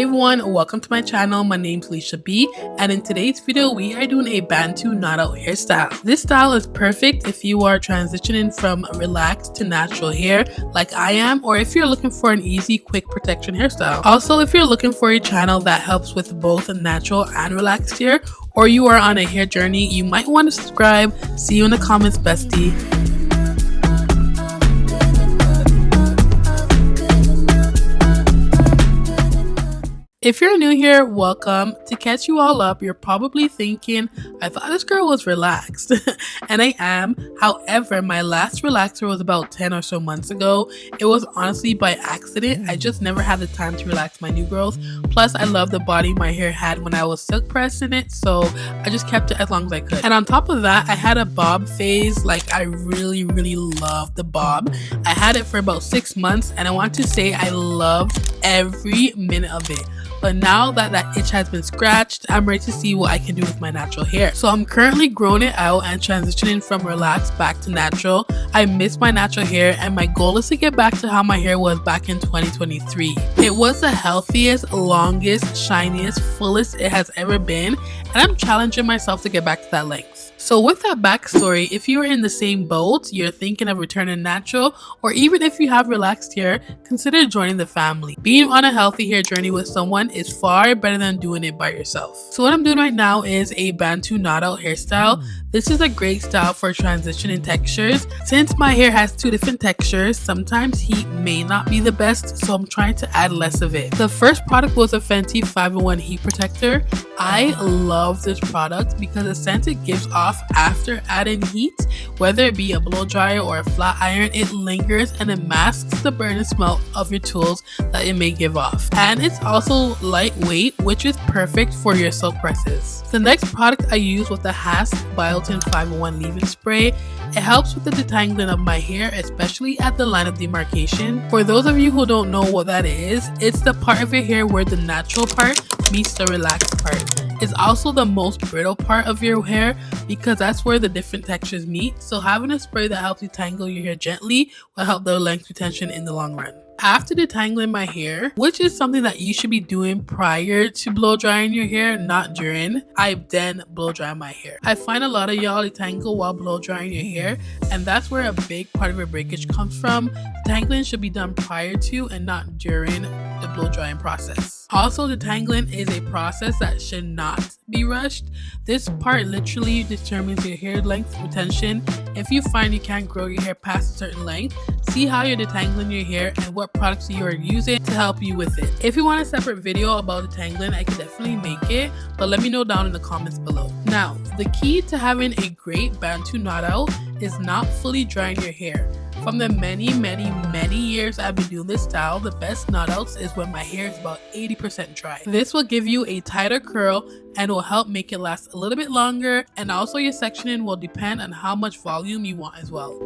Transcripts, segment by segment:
Hey everyone, welcome to my channel. My name's Alisia.B, and in today's video we are doing a Bantu knotout hairstyle. This style is perfect if you are transitioning from relaxed to natural hair like I am, or if you're looking for an easy quick protection hairstyle. Also, if you're looking for a channel that helps with both natural and relaxed hair, or you are on a hair journey, you might want to subscribe. See you in the comments, bestie. If you're new here, welcome. To catch you all up, you're probably thinking, I thought this girl was relaxed. And I am. However, my last relaxer was about 10 or so months ago. It was honestly by accident. I just never had the time to relax my new growth. Plus, I love the body my hair had when I was silk pressing it, so I just kept it as long as I could. And on top of that, I had a bob phase. Like, I really loved the bob. I had it for about 6 months, and I want to say I loved every minute of it. But now that that itch has been scratched, I'm ready to see what I can do with my natural hair. So I'm currently growing it out and transitioning from relaxed back to natural. I miss my natural hair, and my goal is to get back to how my hair was back in 2023. It was the healthiest, longest, shiniest, fullest it has ever been, and I'm challenging myself to get back to that length. So with that backstory, if you are in the same boat, you're thinking of returning natural, or even if you have relaxed hair, consider joining the family. Being on a healthy hair journey with someone is far better than doing it by yourself. So what I'm doing right now is a Bantu knotout hairstyle. This is a great style for transitioning textures. Since my hair has two different textures, sometimes heat may not be the best, so I'm trying to add less of it. The first product was a Fenty 5-in-1 heat protector. I love this product because the scent it gives off after adding heat, whether it be a blow dryer or a flat iron, it lingers and it masks the burning smell of your tools that it may give off. And it's also lightweight, which is perfect for your silk presses. The next product I used was the hairstyle 5-in-1 leave-in spray. It helps with the detangling of my hair, especially at the line of demarcation. For those of you who don't know what that is, it's the part of your hair where the natural part meets the relaxed part. It's also the most brittle part of your hair because that's where the different textures meet. So having a spray that helps you tangle your hair gently will help the length retention in the long run. After detangling my hair, which is something that you should be doing prior to blow drying your hair, not during, I then blow dry my hair. I find a lot of y'all detangle while blow drying your hair, and that's where a big part of your breakage comes from. Detangling should be done prior to and not during the blow drying process. Also, detangling is a process that should not be rushed. This part literally determines your hair length retention. If you find you can't grow your hair past a certain length, see how you're detangling your hair and what products you are using to help you with it. If you want a separate video about detangling, I can definitely make it, but let me know down in the comments below. Now, the key to having a great Bantu knotout is not fully drying your hair. From the many years I've been doing this style, the best knoutouts is when my hair is about 80% dry. This will give you a tighter curl and will help make it last a little bit longer, and also your sectioning will depend on how much volume you want as well.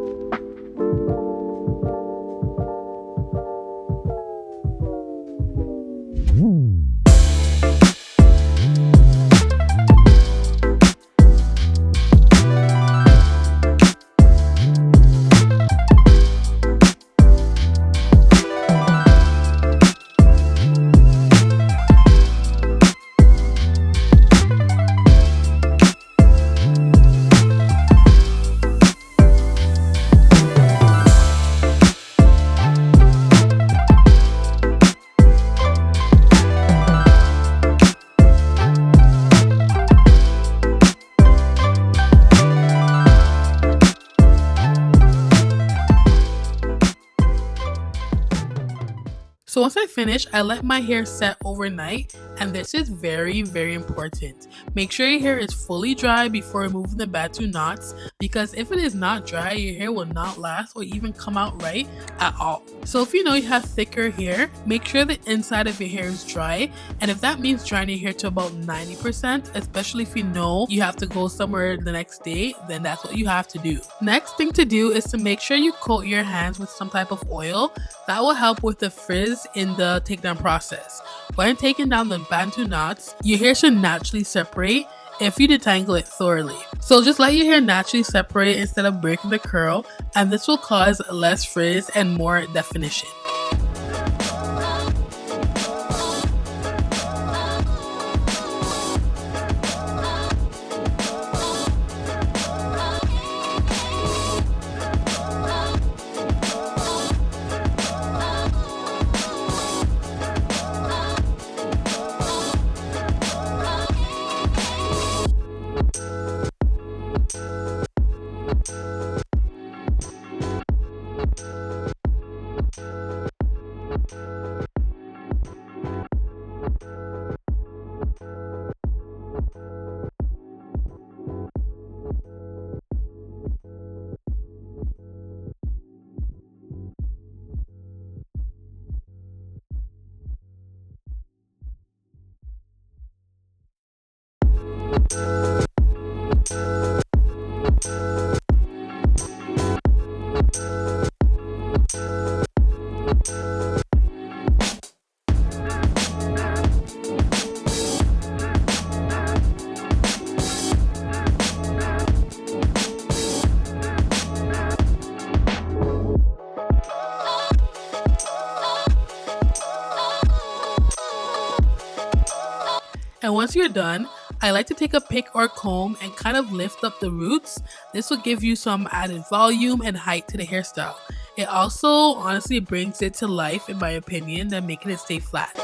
So once I finish, I let my hair set overnight, and this is very important. Make sure your hair is fully dry before removing the Bantu knots, because if it is not dry, your hair will not last or even come out right at all. So if you know you have thicker hair, make sure the inside of your hair is dry, and if that means drying your hair to about 90%, especially if you know you have to go somewhere the next day, then that's what you have to do. Next thing to do is to make sure you coat your hands with some type of oil. That will help with the frizz in the takedown process. When taking down the Bantu knots, your hair should naturally separate if you detangle it thoroughly. So just let your hair naturally separate instead of breaking the curl, and this will cause less frizz and more definition. And once you're done, I like to take a pick or comb and kind of lift up the roots. This will give you some added volume and height to the hairstyle. It also honestly brings it to life in my opinion than making it stay flat.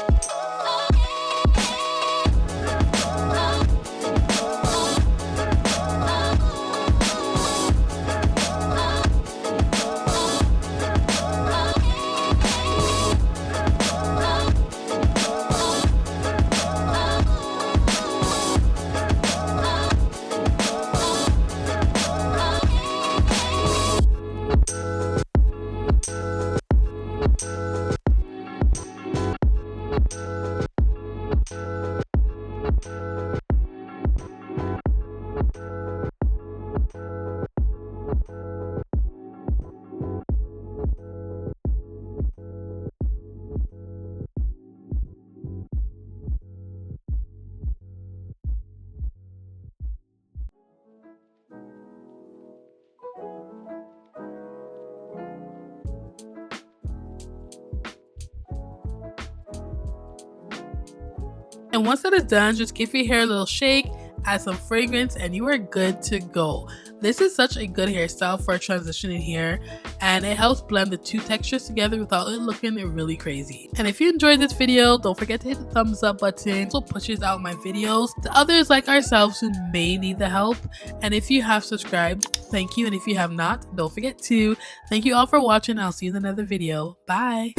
And once that is done, just give your hair a little shake, add some fragrance, and you are good to go. This is such a good hairstyle for transitioning hair, and it helps blend the two textures together without it looking really crazy. And if you enjoyed this video, don't forget to hit the thumbs up button. It also pushes out my videos to others like ourselves who may need the help. And if you have subscribed, thank you. And if you have not, don't forget to. Thank you all for watching. I'll see you in another video. Bye.